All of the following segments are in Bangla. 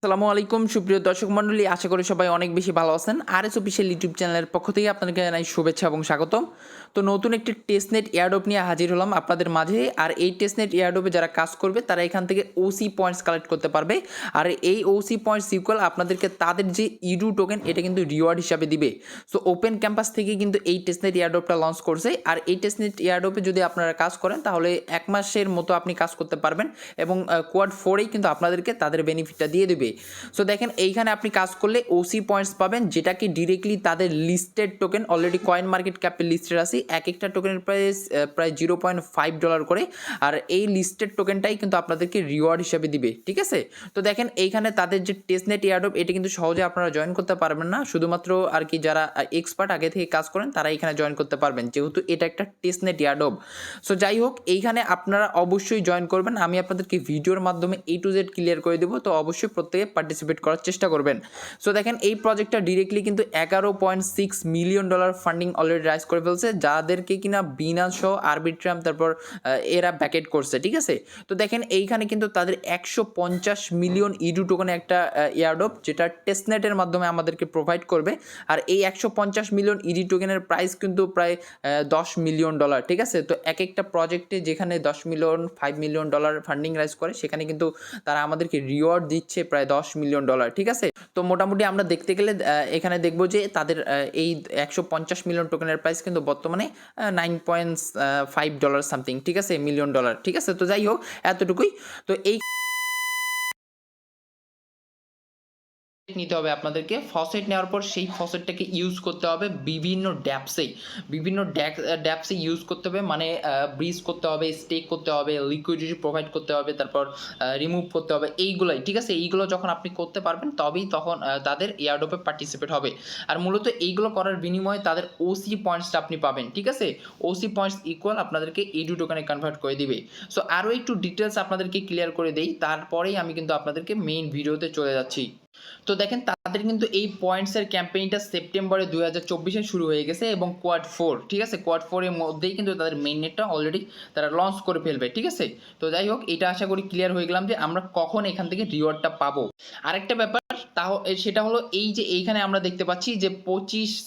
আসসালামু আলাইকুম সুপ্রিয় দর্শক মণ্ডলী, আশা করি সবাই অনেক বেশি ভালো আছেন। আরএস অফিসিয়াল ইউটিউব চ্যানেলের পক্ষ থেকে আপনাদেরকে জানাই শুভেচ্ছা এবং স্বাগতম। তো নতুন একটি টেস্টনেট এয়ারড্রপ নিয়ে হাজির হলাম আপনাদের মাঝে। আর এই টেস্টনেট এয়ারড্রপে যারা কাজ করবে তারা এখান থেকে ওসি পয়েন্টস কালেক্ট করতে পারবে। আর এই ওসি পয়েন্টস ইকুয়াল আপনাদেরকে তাদের যে ইডু টোকেন এটা কিন্তু রিওয়ার্ড হিসাবে দিবে। সো ওপেন ক্যাম্পাস থেকে কিন্তু এই টেস্টনেট এয়ারড্রপটা লঞ্চ করছে। আর এই টেস্টনেট এয়ারড্রপে যদি আপনারা কাজ করেন তাহলে 1 মাসের মতো আপনি কাজ করতে পারবেন এবং কোয়াড 4এই কিন্তু আপনাদেরকে তাদের বেনিফিটটা দিয়ে দেবে। সো দেখেন এইখানে আপনি কাজ করলে ওসি পয়েন্টস পাবেন, যেটাকে ডিরেক্টলি তাদের listed token already coin market ক্যাপে লিস্টেড আছে। এক একটা টোকেনের প্রাইস প্রায় $0.5 করে। আর এই লিস্টেড টোকেনটাই কিন্তু আপনাদেরকে রিওয়ার্ড হিসেবে দিবে, ঠিক আছে। তো দেখেন এইখানে তাদের যে টেস্টনেট এয়ারড্রপ এটা কিন্তু সহজে আপনারা জয়েন করতে পারবেন না, শুধুমাত্র আর কি যারা এক্সপার্ট আগে থেকে কাজ করেন তারা এখানে জয়েন করতে পারবেন, যেহেতু এটা একটা টেস্টনেট এয়ারড্রপ। সো যাই হোক, এইখানে আপনারা অবশ্যই জয়েন করবেন। আমি আপনাদেরকে ভিডিওর মাধ্যমে A to Z ক্লিয়ার করে দেবো, তো অবশ্যই প্রত্যেকে পার্টিসিপেট করার চেষ্টা করবেন। সো দেখেন এই প্রজেক্টটা ডিরেক্টলি কিন্তু $11.6 মিলিয়ন ফান্ডিং অলরেডি রাইজ করে ফেলছে, যাদেরকে কিনা বিনান্স সহ আরবিট্রাম তারপর এরা ব্যাকেট করছে, ঠিক আছে। তো দেখেন এইখানে কিন্তু তাদের 150 মিলিয়ন ইডু টোকেনে একটা এয়ারড্রপ, যেটা টেস্টনেটের মাধ্যমে আমাদেরকে প্রোভাইড করবে। আর এই 150 মিলিয়ন ইডি টোকেনের প্রাইস কিন্তু প্রায় $10 মিলিয়ন, ঠিক আছে। তো এক একটা প্রজেক্টে যেখানে 10 মিলিয়ন $5 মিলিয়ন ফান্ডিং রাইজ করে, সেখানে কিন্তু তারা আমাদেরকে রিওয়ার্ড দিচ্ছে প্রায় $10 মিলিয়ন, ঠিক আছে। তো মোটামুটি আমরা দেখতে গেলে এখানে দেখবো যে তাদের এই 150 মিলিয়ন টোকেনের প্রাইস কিন্তু বর্তমানে $9.5 সামথিং, ঠিক আছে, মিলিয়ন, ঠিক আছে। তো যাই হোক, এতটুকুই। তো এই নিতে হবে আপনাদেরকে। ফসেট নেওয়ার পর সেই ফসেটটাকে ইউজ করতে হবে বিভিন্ন ড্যাপসে ইউজ করতে হবে, মানে ব্রিজ করতে হবে, স্টেক করতে হবে, লিকুইডিটি প্রোভাইড করতে হবে, তারপর রিমুভ করতে হবে, এইগুলাই, ঠিক আছে। এইগুলো যখন আপনি করতে পারবেন তবেই তখন তাদের এয়ারড্রপে পার্টিসিপেট হবে। আর মূলত এইগুলো করার বিনিময়ে তাদের ওসি পয়েন্টসটা আপনি পাবেন, ঠিক আছে। ওসি পয়েন্টস ইকুয়াল আপনাদেরকে ইডু টোকেনে কনভার্ট করে দিবে। সো আরও একটু ডিটেলস আপনাদেরকে ক্লিয়ার করে দেই, তারপরেই আমি কিন্তু আপনাদেরকে মেইন ভিডিওতে চলে যাচ্ছি। তো দেখেন তাদের কিন্তু এই পয়েন্টসের ক্যাম্পেইনটা সেপ্টেম্বরে 2024-এ শুরু হয়ে গেছে এবং কোয়াড 4, ঠিক আছে, কোয়াড 4-এর মধ্যেই কিন্তু তাদের মেইন নেটটা অলরেডি তারা লঞ্চ করে ফেলবে, ঠিক আছে। তো যাই হোক, এটা আশা করি ক্লিয়ার হয়ে গেলাম যে আমরা কখন এখান থেকে রিওয়ার্ডটা পাবো। আরেকটা ব্যাপার সেটা হলো এই যে এইখানে আমরা দেখতে পাচ্ছি যে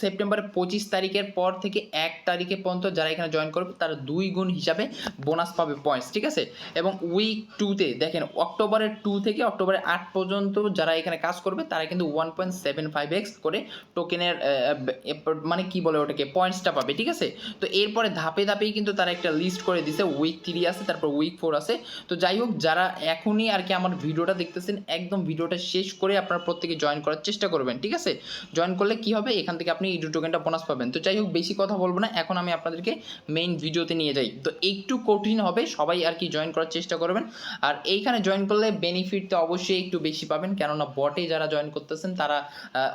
সেপ্টেম্বরের 25 তারিখের পর থেকে 1 তারিখে পর্যন্ত যারা এখানে জয়েন করবে তারা 2 গুণ হিসাবে বোনাস পাবে পয়েন্টস, ঠিক আছে। এবং উইক 2-তে দেখেন অক্টোবরের 2 থেকে অক্টোবরের 8 পর্যন্ত যারা এখানে কাজ করবে তারা কিন্তু 1.75x করে টোকেনের মানে কি বলে ওটাকে পয়েন্টসটা পাবে, ঠিক আছে। তো এরপরে ধাপে ধাপেই কিন্তু তারা একটা লিস্ট করে দিছে, উইক 3 আছে, তারপর উইক 4 আছে। তো যাই হোক, যারা এখনই আর কি আমার ভিডিওটা দেখতেছেন, একদম ভিডিওটা শেষ করে আপনারা প্রত্যেকে জয়েন করার চেষ্টা করবেন, ঠিক আছে। জয়েন করলে কি হবে, এখান থেকে আপনি ইডু টোকেনটা বোনাস পাবেন। তো যাই হোক, বেশি কথা বলবো না, এখন আমি আপনাদেরকে মেইন ভিডিওতে নিয়ে যাই। তো একটু কঠিন হবে, সবাই আর কি জয়েন করার চেষ্টা করবেন। আর এইখানে জয়েন করলে বেনিফিট তো অবশ্যই একটু বেশি পাবেন, কেননা বটে যারা জয়েন করতেছেন তারা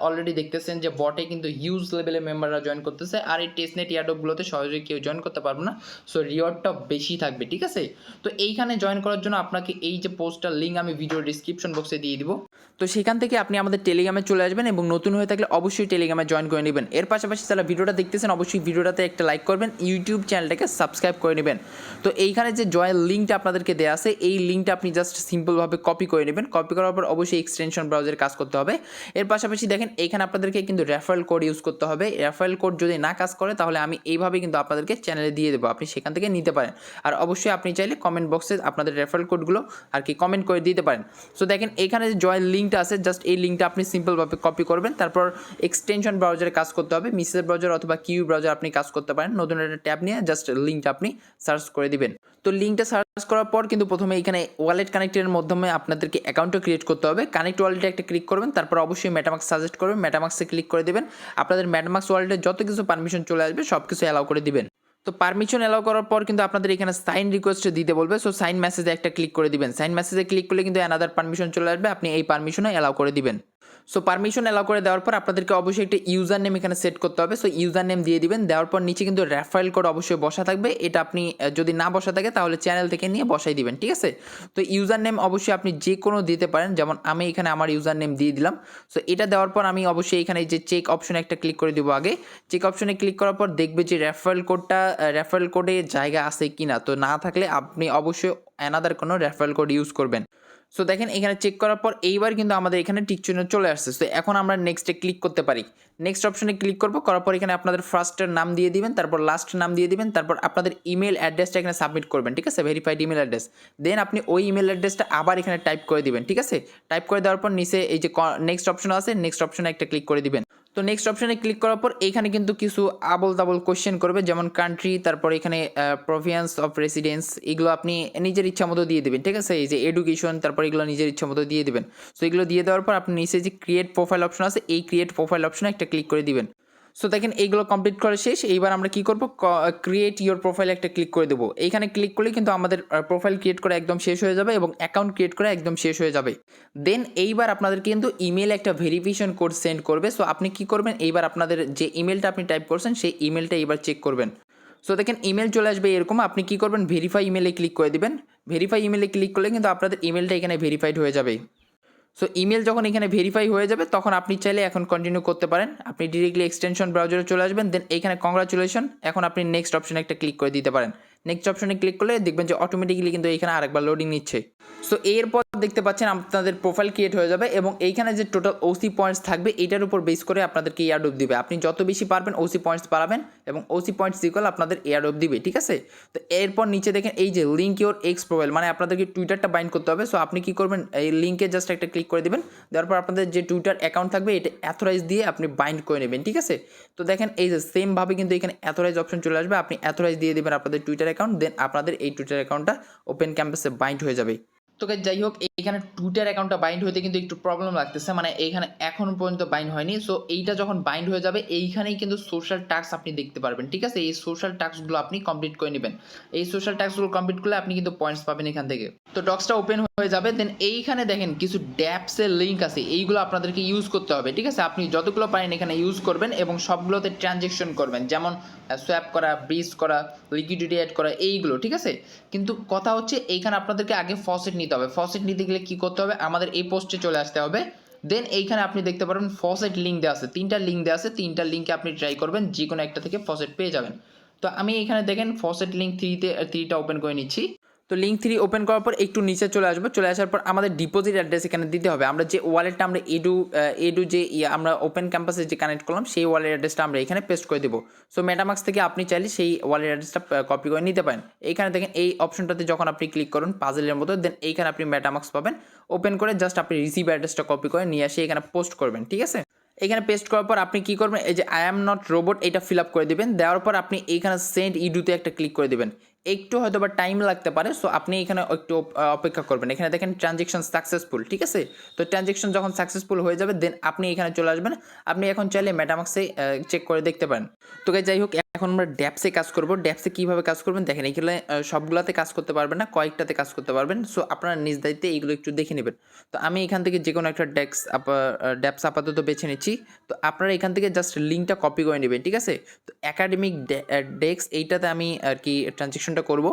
অলরেডি দেখতেছেন যে বটে কিন্তু হিউজ লেভেলের মেম্বাররা জয়েন করতেছে। আর এই টেস্টনেট এয়ারড্রপগুলোতে সহজে কেউ জয়েন করতে পারবে না, সো রিওয়ার্ডটা বেশি থাকবে, ঠিক আছে। তো এইখানে জয়েন করার জন্য আপনাকে এই যে পোস্টটার লিঙ্ক আমি ভিডিও ডিসক্রিপশন বক্সে দিয়ে দিব, তো সেখান থেকে আপনি আমাদের টেলিগ্রামে চলে আসবেন এবং নতুন হয়ে থাকলে অবশ্যই টেলিগ্রামে জয়েন করে নেবেন। এর পাশাপাশি যারা ভিডিওটা দেখতেছেন অবশ্যই ভিডিওটাতে একটা লাইক করবেন, ইউটিউব চ্যানেলটাকে সাবস্ক্রাইব করে নেবেন। তো এইখানে যে জয়েন লিঙ্কটা আপনাদেরকে দেওয়া আছে, এই লিঙ্কটা আপনি জাস্ট সিম্পলভাবে কপি করে নেবেন। কপি করার পর অবশ্যই এক্সটেনশন ব্রাউজারে কাজ করতে হবে। এর পাশাপাশি দেখেন এইখানে আপনাদেরকে কিন্তু রেফারেল কোড ইউজ করতে হবে। রেফারেল কোড যদি না কাজ করে তাহলে আমি এইভাবে কিন্তু আপনাদেরকে চ্যানেলে দিয়ে দেবো, আপনি সেখান থেকে নিতে পারেন। আর অবশ্যই আপনি চাইলে কমেন্ট বক্সে আপনাদের রেফারেল কোডগুলো আর কি কমেন্ট করে দিতে পারেন। সো দেখেন এইখানে যে জয়েন লিঙ্কটা আছে, জাস্ট এই লিঙ্কটা আপনি সিম্পলভাবে কপি করবেন, তারপর এক্সটেনশন ব্রাউজারে কাজ করতে হবে, মিসেস ব্রাউজার অথবা কিউ ব্রাউজার আপনি কাজ করতে পারেন। নতুন একটা ট্যাব নিয়ে জাস্ট লিঙ্কটা আপনি সার্চ করে দিবেন। তো লিঙ্কটা সার্চ করার পর কিন্তু প্রথমে এখানে ওয়ালেট কানেক্টের মাধ্যমে আপনাদেরকে অ্যাকাউন্টটা ক্রিয়েট করতে হবে। কানেক্ট ওয়ালেটে একটা ক্লিক করবেন, তারপর অবশ্যই মেটামাক্স সাজেস্ট করবেন, মেটামাক্সে ক্লিক করে দেবেন। আপনাদের মেটামাক্স ওয়ালেটে যত কিছু পারমিশন চলে আসবে সব কিছু অ্যালাউ করে দিবেন। তো পারমিশন অ্যালাউ করার পর কিন্তু আপনাদের এখানে সাইন রিকোয়েস্ট দিতে বলবে, সো সাইন মেসেজে একটা ক্লিক করে দিবেন। সাইন মেসেজে ক্লিক করলে কিন্তু অ্যানাদার পারমিশন চলে আসবে, আপনি এই পারমিশনে অ্যালাউ করে দিবেন। সো পারমিশন অ্যালাউ করে দেওয়ার পর আপনাদেরকে অবশ্যই একটা ইউজার নেম এখানে সেট করতে হবে। সো ইউজার নেম দিয়ে দিবেন, দেওয়ার পর নিচে কিন্তু রেফারেল কোড অবশ্যই বসা থাকবে। এটা আপনি যদি না বসা থাকে তাহলে চ্যানেল থেকে নিয়ে বসাই দিবেন, ঠিক আছে। তো ইউজার নেম অবশ্যই আপনি যে কোনো দিতে পারেন, যেমন আমি এখানে আমার ইউজার নেম দিয়ে দিলাম। সো এটা দেওয়ার পর আমি অবশ্যই এখানে যে চেক অপশনে একটা ক্লিক করে দিব। আগে চেক অপশনে ক্লিক করার পর দেখবে যে রেফারেল কোডে জায়গা আছে কি না। তো না থাকলে আপনি অবশ্যই অ্যানাদার কোনো রেফারেল কোড ইউজ করবেন। সো দেখেন এখানে চেক করার পর এইবার কিন্তু আমাদের এখানে টিক চিহ্ন চলে আসছে। সো এখন আমরা নেক্সটে ক্লিক করতে পারি। নেক্সট অপশনে ক্লিক করব, করার পর এখানে আপনাদের ফার্স্টের নাম দিয়ে দিবেন, তারপর লাস্ট নাম দিয়ে দিবেন, তারপর আপনাদের ইমেল অ্যাড্রেসটা এখানে সাবমিট করবেন, ঠিক আছে? Verified email address. দেন আপনি ওই ইমেল অ্যাড্রেসটা আবার এখানে টাইপ করে দিবেন, ঠিক আছে? টাইপ করে দেওয়ার পর নিচে এই যে নেক্সট অপশন আছে, নেক্সট অপশনে একটা ক্লিক করে দিবেন। তো নেক্সট অপশনে ক্লিক করার পর এইখানে কিন্তু কিছু আবল তাবল কোশ্চেন করবে, যেমন কান্ট্রি, তারপর এখানে প্রভিন্স অফ রেসিডেন্স, এগুলো আপনি নিজের ইচ্ছা মতো দিয়ে দেবেন, ঠিক আছে? এই যে এডুকেশন, তারপর এগুলো নিজের ইচ্ছা মতো দিয়ে দেবেন। সো এগুলো দিয়ে দেওয়ার পর আপনি নিচে যে ক্রিয়েট প্রোফাইল অপশন আছে, এই ক্রিয়েট প্রোফাইল অপশনে একটা ক্লিক করে দিবেন। সো দেখেন এইগুলো কমপ্লিট করা শেষ। এইবার আমরা কি করব, ক্রিয়েট ইওর প্রোফাইল একটা ক্লিক করে দেবো। এইখানে ক্লিক করলে কিন্তু আমাদের প্রোফাইল ক্রিয়েট করা একদম শেষ হয়ে যাবে এবং অ্যাকাউন্ট ক্রিয়েট করা একদম শেষ হয়ে যাবে। দেন এইবার আপনাদের কিন্তু ইমেল একটা ভেরিফিকেশন কোড সেন্ড করবে। সো আপনি কি করবেন, এইবার আপনাদের যে ইমেলটা আপনি টাইপ করছেন সেই ইমেলটা এবার চেক করবেন। সো দেখেন ইমেল চলে আসবে এরকম, আপনি কি করবেন, ভেরিফাই ইমেলে ক্লিক করে দিবেন। ভেরিফাই ইমেলে ক্লিক করলে কিন্তু আপনাদের ইমেলটা এখানে ভেরিফাইড হয়ে যাবে। সো ইমেল যখন এখানে ভেরিফাই হয়ে যাবে তখন আপনি চাইলে এখন কন্টিনিউ করতে পারেন। আপনি ডিরেক্টলি এক্সটেনশন ব্রাউজারে চলে আসবেন, দেন এইখানে কংগ্রাচুলেশন, এখন আপনি নেক্সট অপশনে একটা ক্লিক করে দিতে পারেন। নেক্সট অপশনে ক্লিক করলে দেখবেন যে অটোমেটিক্যালি কিন্তু এখানে আরেকবার লোডিং নিচ্ছে। সো এরপর দেখতে পাচ্ছেন আপনাদের প্রোফাইল ক্রিয়েট হয়ে যাবে এবং এইখানে যে টোটাল ওসি পয়েন্টস থাকবে এটার উপর বেস করে আপনাদেরকে এয়ারড্রপ দিবে। আপনি যত বেশি পারবেন ওসি পয়েন্টস বাড়াবেন এবং ওসি পয়েন্টস ইকুয়াল আপনাদের এয়ারড্রপ দিবে, ঠিক আছে? তো এরপর নিচে দেখেন এই যে লিঙ্ক ইওর এক্স প্রোফাইল, মানে আপনাদেরকে টুইটারটা বাইন্ড করতে হবে। সো আপনি কি করবেন, এই লিঙ্কে জাস্ট একটা ক্লিক করে দিবেন, দেওয়ার পর আপনাদের যে টুইটার অ্যাকাউন্ট থাকবে এটা অ্যাথরাইজ দিয়ে আপনি বাইন্ড করে নেবেন, ঠিক আছে? তো দেখেন এই যে সেমভাবে কিন্তু এখানে অ্যাথরাইজ অপশন চলে আসবে, আপনি অ্যাথরাইজ দিয়ে দেবেন আপনাদের টুইটার অ্যাকাউন্ট, দেন আপনাদের এই টুইটার অ্যাকাউন্টটা ওপেন ক্যাম্পাসে বাইন্ড হয়ে যাবে। তো গাইস যাই হোক, এইখানে টুইটার অ্যাকাউন্টটা বাইন্ড হতে কিন্তু একটু প্রবলেম লাগতেছে, মানে এইখানে এখনো পর্যন্ত বাইন্ড হয়নি। সো এইটা যখন বাইন্ড হয়ে যাবে এইখানেই কিন্তু সোশ্যাল টাস্ক আপনি দেখতে পারবেন, ঠিক আছে? এই সোশ্যাল টাস্কগুলো আপনি কমপ্লিট করে নেবেন। এই সোশ্যাল টাস্কগুলো কমপ্লিট করলে আপনি কিন্তু পয়েন্টস পাবেন এখান থেকে। তো ডক্সটা ওপেন হয়ে যাবে, দেন এইখানে দেখেন কিছু ড্যাপসের লিঙ্ক আছে, এইগুলো আপনাদেরকে ইউজ করতে হবে, ঠিক আছে? আপনি যতগুলো পারেন এখানে ইউজ করবেন এবং সবগুলোতে ট্রানজ্যাকশন করবেন, যেমন সোয়াপ করা, ব্রিজ করা, লিকুইডিটি অ্যাড করা, এইগুলো, ঠিক আছে? কিন্তু কথা হচ্ছে এইখানে আপনাদেরকে আগে ফসেট নিতে হবে। ফসেট নিতে গেলে কী করতে হবে, আমাদের এই পোস্টে চলে আসতে হবে। দেন এইখানে আপনি দেখতে পারবেন ফসেট লিঙ্ক দেওয়া আছে, 3টা লিঙ্ক দেওয়া আছে, 3টা লিঙ্কে আপনি ট্রাই করবেন, যে কোনো একটা থেকে ফসেট পেয়ে যাবেন। তো আমি এখানে দেখেন ফসেট লিঙ্ক 3টা ওপেন করে নিচ্ছি। তো লিঙ্ক 3 ওপেন করার পর একটু নিচে চলে আসবো, চলে আসার পর আমাদের ডিপোজিট অ্যাড্রেস এখানে দিতে হবে। আমরা যে ওয়ালেটটা আমরা এডু যে আমরা ওপেন ক্যাম্পাসে যে কানেক্ট করলাম সেই ওয়ালেট অ্যাড্রেসটা আমরা এখানে পেস্ট করে দেবো। সো মেটামাক্স থেকে আপনি চাইলে সেই ওয়ালেট অ্যাড্রেসটা কপি করে নিতে পারেন। এইখানে দেখেন এই অপশনটাতে যখন আপনি ক্লিক করুন পাজেলের মতো, দেন এইখানে আপনি মেটামাক্স পাবেন। ওপেন করে জাস্ট আপনি রিসিভ অ্যাড্রেসটা কপি করে নিয়ে আসে এখানে পোস্ট করবেন, ঠিক আছে? এখানে পেস্ট করার পর আপনি কি করবেন, এই যে আই অ্যাম নট রোবট এটা ফিল আপ করে দিবেন। দেওয়ার পর আপনি এইখানে সেন্ড ইডুতে একটা ক্লিক করে দিবেন। একটু হয়তো বা টাইম লাগতে পারে, সো আপনি এখানে একটু অপেক্ষা করবেন। এখানে দেখেন ট্রানজ্যাকশন সাকসেসফুল, ঠিক আছে? তো ট্রানজ্যাকশন যখন সাকসেসফুল হয়ে যাবে দেন আপনি এখানে চলে আসবেন। আপনি এখন চাইলে মেটামাক্সে চেক করে দেখতে পারেন। তো গাইস যাই হোক, এখন আমরা ড্যাপসে কাজ করব। ড্যাপসে কীভাবে কাজ করবেন দেখেন, এগুলো সবগুলোতে কাজ করতে পারবেন না, কয়েকটাতে কাজ করতে পারবেন। সো আপনারা নিজ দায়িত্বে এইগুলো একটু দেখে নেবেন। তো আমি এখান থেকে যে কোনো একটা ড্যাপস আপাতত বেছে নিচ্ছি। তো আপনারা এখান থেকে জাস্ট লিঙ্কটা কপি করে নেবেন, ঠিক আছে? তো একাডেমিক ডেস্ক এইটাতে আমি আর কি ট্রানজ্যাকশনটা করব।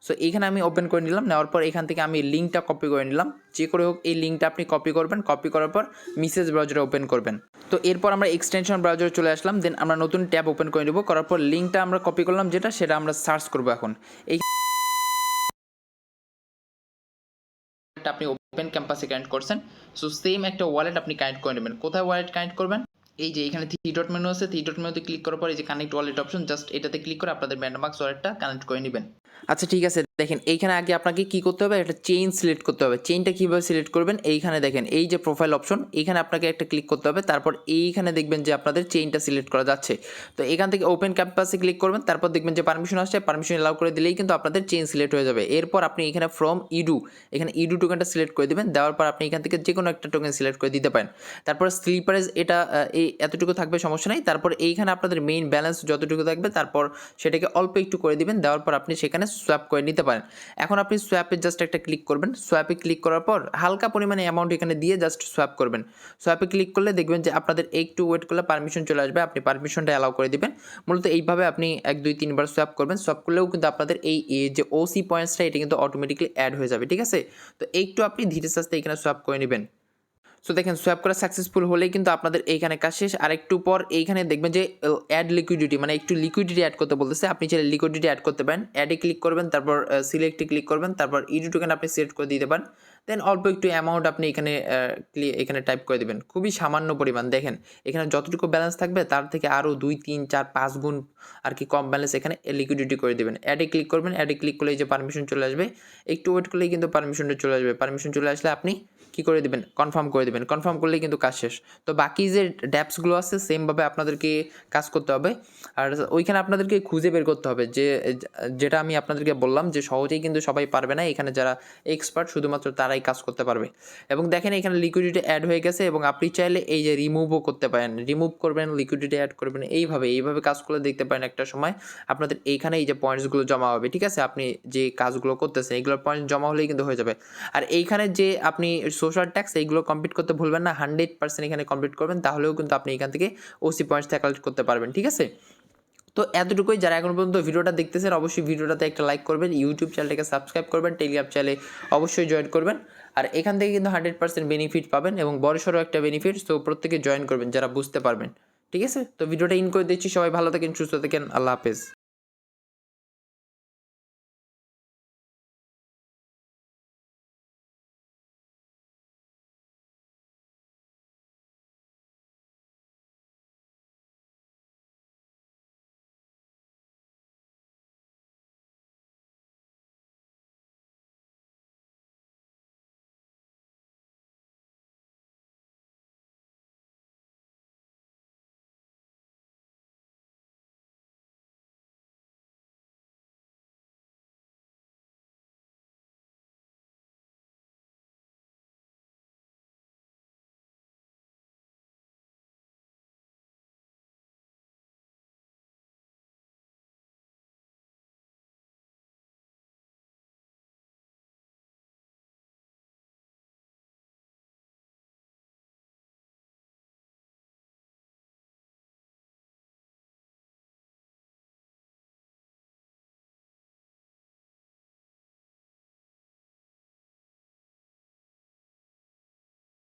সো এইখানে আমি ওপেন করে নিলাম, নেওয়ার পর এখান থেকে আমি লিঙ্কটা কপি করে নিলাম। যে করে হোক এই লিঙ্কটা আপনি কপি করবেন, কপি করার পর মেসেজ ব্রাউজারে ওপেন করবেন। তো এরপর আমরা এক্সটেনশন ব্রাউজারে চলে আসলাম, দেন আমরা নতুন ট্যাব ওপেন করে নেব। করার পর লিঙ্কটা আমরা কপি করলাম যেটা, সেটা আমরা সার্চ করব এখন। এই আপনি ওপেন ক্যাম্পাসে কানেক্ট করছেন, সো সেম একটা ওয়ালেট আপনি কানেক্ট করে নেবেন। কোথায় ওয়ালেট কানেক্ট করবেন, এই যে এখানে থ্রি ডট মেনু আছে, থ্রি ডট মেনুতে ক্লিক করার পর এই যে কানেক্ট ওয়ালেট অপশন, জাস্ট এটাতে ক্লিক করে আপনাদের মেটামাক্স ওয়ালেটটা কানেক্ট করে নেবেন। আচ্ছা ঠিক আছে, দেখেন এইখানে আগে আপনাকে কি করতে হবে, একটা চেইন সিলেক্ট করতে হবে। চেইনটা কীভাবে সিলেক্ট করবেন, এইখানে দেখেন এই যে প্রোফাইল অপশন, এইখানে আপনাকে একটা ক্লিক করতে হবে। তারপর এইখানে দেখবেন যে আপনাদের চেইনটা সিলেক্ট করা যাচ্ছে। তো এখান থেকে ওপেন ক্যাম্পাসে ক্লিক করবেন, তারপর দেখবেন যে পারমিশন আসছে, পারমিশন অ্যালাউ করে দিলেই কিন্তু আপনাদের চেইন সিলেক্ট হয়ে যাবে। এরপর আপনি এখানে ফ্রম ইডু, এখানে ইডু টোকেনটা সিলেক্ট করে দেবেন। দেওয়ার পর আপনি এখান থেকে যে কোনো একটা টোকেন সিলেক্ট করে দিতে পারেন। তারপর স্লিপারেজ এটা এই এতটুকু থাকবে, সমস্যা নেই। তারপর এইখানে আপনাদের মেইন ব্যালেন্স যতটুকু থাকবে তারপর সেটাকে অল্প একটু করে দিবেন। দেওয়ার পর আপনি সেখানে সোয়াপ করে নিতে পারেন। এখন আপনি সোয়াপে জাস্ট একটা ক্লিক করবেন। সোয়াপে ক্লিক করার পর হালকা পরিমাণে অ্যামাউন্ট এখানে দিয়ে জাস্ট সোয়াপ করবেন। সোয়াপে ক্লিক করলে দেখবেন যে আপনাদের একটু ওয়েট করলে পারমিশন চলে আসবে, আপনি পারমিশনটা অ্যালাউ করে দিবেন। মূলত এইভাবে আপনি 1 2 3 বার সোয়াপ করবেন। সোয়াপ করলেও কিন্তু আপনাদের এই যে ওসি পয়েন্টসটা এটা কিন্তু অটোমেটিক্যালি অ্যাড হয়ে যাবে, ঠিক আছে? তো একটু আপনি ধীরে সুস্থে এখানে সোয়াপ করে নেবেন। সো দেখেন সোয়াপ করা সাকসেসফুল হলেই কিন্তু আপনাদের এইখানে কাজ শেষ। আর একটু পর এইখানে দেখবেন যে অ্যাড লিকুইডিটি, মানে একটু লিকুইডিটি অ্যাড করতে বলতেছে। আপনি চাইলে লিকুইডিটি অ্যাড করতে পারেন। অ্যাডে ক্লিক করবেন, তারপর সিলেক্টে ক্লিক করবেন, তারপর ইডু টোকেন আপনি সিলেক্ট করে দিতে পারেন। দেন অল্প একটু অ্যামাউন্ট আপনি এখানে টাইপ করে দেবেন, খুবই সামান্য পরিমাণ। দেখেন এখানে যতটুকু ব্যালেন্স থাকবে তার থেকে আরও 2 3 4 5 গুণ আর কি কম ব্যালেন্স এখানে লিকুইডিটি করে দেবেন। অ্যাডে ক্লিক করবেন, অ্যাডে ক্লিক করলে এই যে পারমিশন চলে আসবে, একটু ওয়েট করলেই কিন্তু পারমিশনটা চলে আসবে। পারমিশন চলে আসলে আপনি কী করে দেবেন, কনফার্ম করে দেবেন। কনফার্ম করলেই কিন্তু কাজ শেষ। তো বাকি যে ড্যাপসগুলো আছে সেমভাবে আপনাদেরকে কাজ করতে হবে। আর ওইখানে আপনাদেরকে খুঁজে বের করতে হবে যে যেটা আমি আপনাদেরকে বললাম যে সহজেই কিন্তু সবাই পারবে না, এখানে যারা এক্সপার্ট শুধুমাত্র তারাই কাজ করতে পারবে। এবং দেখেন এখানে লিকুইডিটি অ্যাড হয়ে গেছে এবং আপনি চাইলে এই যে রিমুভও করতে পারেন, রিমুভ করবেন, লিকুইডিটি অ্যাড করবেন, এইভাবে কাজ করলে দেখতে পারেন একটা সময় আপনাদের এইখানে এই যে পয়েন্টসগুলো জমা হবে, ঠিক আছে? আপনি যে কাজগুলো করতেছেন এইগুলোর পয়েন্ট জমা হলেই কিন্তু হয়ে যাবে। আর এইখানে যে আপনি সোশ্যাল ট্যাক্স এইগুলো কমপ্লিট করতে ভুলবেন না, 100% এখানে কমপ্লিট করবেন, তাহলেও কিন্তু আপনি এখান থেকে ওসি পয়েন্টস কালেক্ট করতে পারবেন, ঠিক আছে? তো এতটুকুই। যারা এখন পর্যন্ত ভিডিওটা দেখতেছেন অবশ্যই ভিডিওটাতে একটা লাইক করবেন, ইউটিউব চ্যানেলটাকে সাবস্ক্রাইব করবেন, টেলিগ্রাম চ্যানেলে অবশ্যই জয়েন করবেন। আর এখান থেকে কিন্তু 100% বেনিফিট পাবেন এবং বড়সড় একটা বেনিফিট। সো প্রত্যেকে জয়েন করবেন যারা বুঝতে পারবেন, ঠিক আছে? তো ভিডিওটা ইন করে দিচ্ছি, সবাই ভালো থাকেন, সুস্থ থাকেন, আল্লাহ হাফেজ।